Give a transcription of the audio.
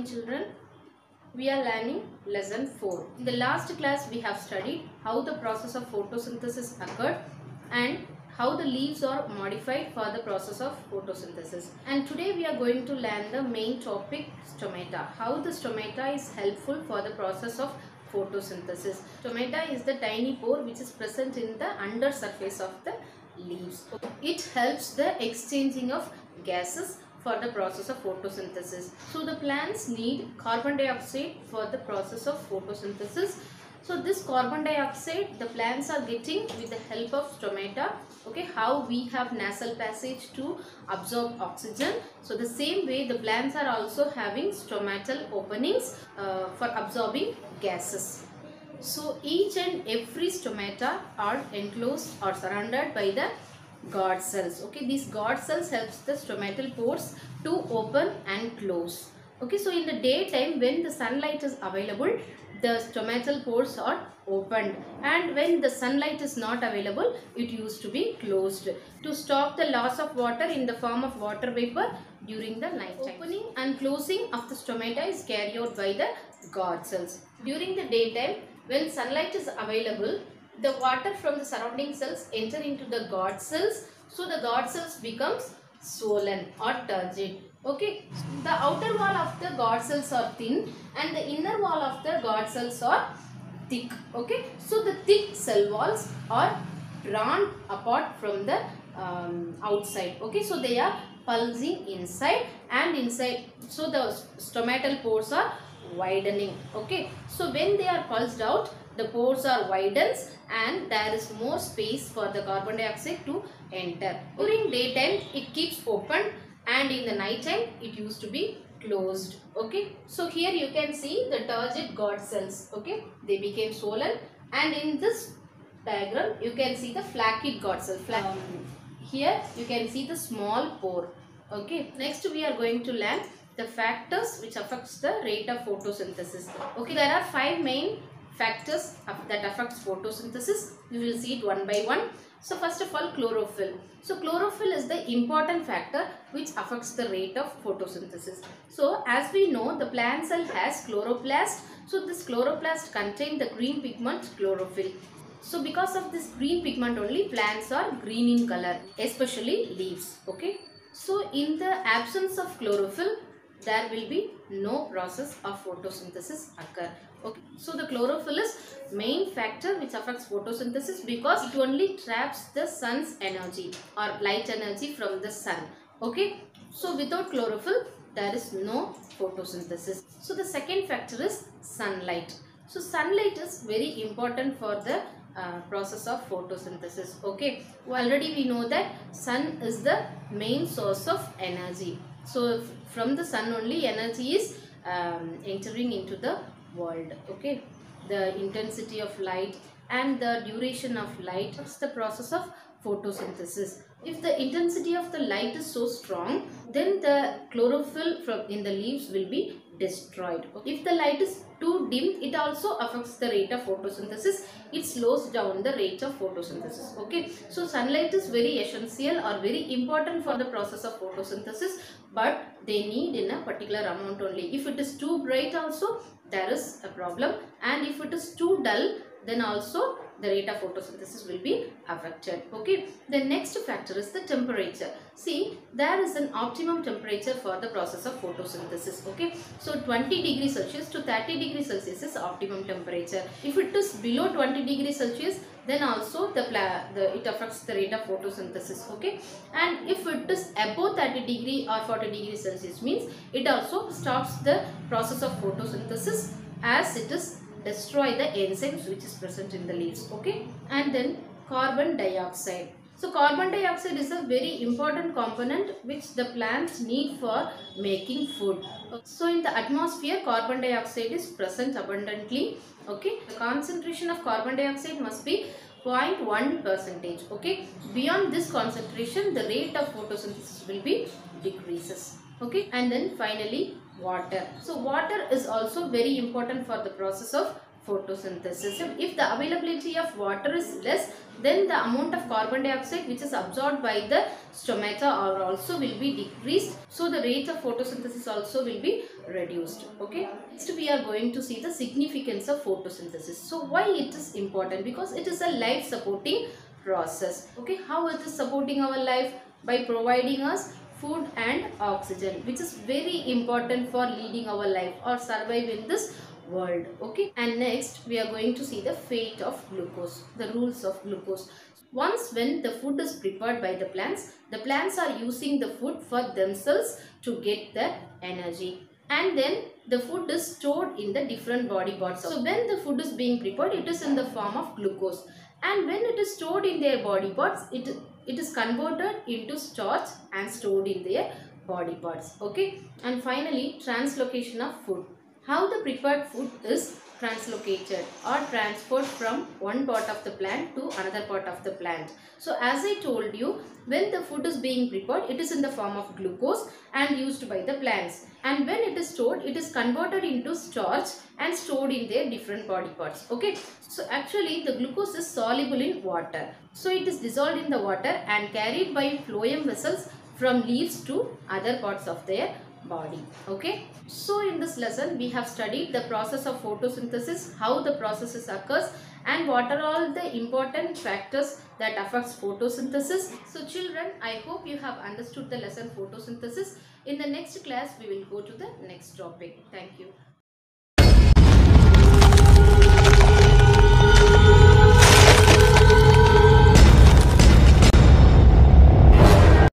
children. We are learning lesson 4. In the last class we have studied how the process of photosynthesis occurred and how the leaves are modified for the process of photosynthesis. And today we are going to learn the main topic, stomata. How the stomata is helpful for the process of photosynthesis. Stomata is the tiny pore which is present in the under surface of the leaves. It helps the exchanging of gases for the process of photosynthesis. So the plants need carbon dioxide for the process of photosynthesis. So this carbon dioxide the plants are getting with the help of stomata. Okay, how we have nasal passage to absorb oxygen. So the same way the plants are also having stomatal openings for absorbing gases. So each and every stomata are enclosed or surrounded by the guard cells. Okay, these guard cells helps the stomatal pores to open and close. Okay, so in the daytime when the sunlight is available, the stomatal pores are opened, and when the sunlight is not available, it used to be closed to stop the loss of water in the form of water vapor during the night time. Opening and closing of the stomata is carried out by the guard cells. During the daytime, when sunlight is available, the water from the surrounding cells enter into the guard cells. So the guard cells becomes swollen or turgid. Okay, the outer wall of the guard cells are thin and the inner wall of the guard cells are thick. Okay, so the thick cell walls are drawn apart from the outside. Okay, so they are pulsing inside and inside. So the stomatal pores are widening. Okay, so when they are pulsed out, the pores are widens and there is more space for the carbon dioxide to enter. During daytime it keeps open and in the night time it used to be closed. Okay, so here you can see the turgid guard cells. Okay, they became swollen, and in this diagram you can see the flaccid guard cell. Here you can see the small pore. Okay, next we are going to learn the factors which affects the rate of photosynthesis. Okay, there are 5 main factors that affects photosynthesis. We will see it one by one. So first of all, chlorophyll. So chlorophyll is the important factor which affects the rate of photosynthesis. So as we know, the plant cell has chloroplast. So this chloroplast contains the green pigment chlorophyll. So because of this green pigment only, plants are green in color, especially leaves. Okay. So in the absence of chlorophyll, there will be no process of photosynthesis occur. Okay, so the chlorophyll is main factor which affects photosynthesis because it only traps the sun's energy or light energy from the sun. Okay, so without chlorophyll there is no photosynthesis. So the second factor is sunlight. So sunlight is very important for the process of photosynthesis. Okay, already we know that sun is the main source of energy. So from the sun only energy is entering into the world. Okay, the intensity of light and the duration of light is the process of photosynthesis. If the intensity of the light is so strong, then the chlorophyll in the leaves will be destroyed. If the light is too dim, it also affects the rate of photosynthesis. It slows down the rate of photosynthesis. Okay, so sunlight is very essential or very important for the process of photosynthesis, but they need in a particular amount only. If it is too bright also, there is a problem, and if it is too dull, then also the rate of photosynthesis will be affected. Okay, the next factor is the temperature. See, there is an optimum temperature for the process of photosynthesis. Okay, so 20 degrees Celsius to 30 degrees Celsius is optimum temperature. If it is below 20 degrees Celsius, then also it affects the rate of photosynthesis. Okay, and if it is above 30 degree or 40 degrees Celsius, means it also stops the process of photosynthesis as it is destroy the enzymes which is present in the leaves. Okay, and then carbon dioxide. So carbon dioxide is a very important component which the plants need for making food. So in the atmosphere, carbon dioxide is present abundantly. Okay, the concentration of carbon dioxide must be 0.1%. Okay, beyond this concentration, the rate of photosynthesis will be decreases. Okay, and then finally water. So water is also very important for the process of photosynthesis. If the availability of water is less, then the amount of carbon dioxide which is absorbed by the stomata are also will be decreased. So the rate of photosynthesis also will be reduced. Okay. Next we are going to see the significance of photosynthesis. So why it is important? Because it is a life supporting process. Okay. How it is supporting our life? By providing us food and oxygen, which is very important for leading our life or survive in this world. Okay. And next we are going to see the fate of glucose, the rules of glucose. Once when the food is prepared by the plants are using the food for themselves to get the energy, and then the food is stored in the different body parts. So when the food is being prepared, it is in the form of glucose, and when it is stored in their body parts, it is converted into starch and stored in their body parts. Okay. And finally, translocation of food. How the prepared food is translocated or transferred from one part of the plant to another part of the plant. So as I told you, when the food is being prepared, it is in the form of glucose and used by the plants, and when it is stored, it is converted into starch and stored in their different body parts. Okay. So actually the glucose is soluble in water, so it is dissolved in the water and carried by phloem vessels from leaves to other parts of their body. Okay. So in this lesson we have studied the process of photosynthesis, how the process occurs, and what are all the important factors that affects photosynthesis. So children, I hope you have understood the lesson photosynthesis. In the next class we will go to the next topic. Thank you.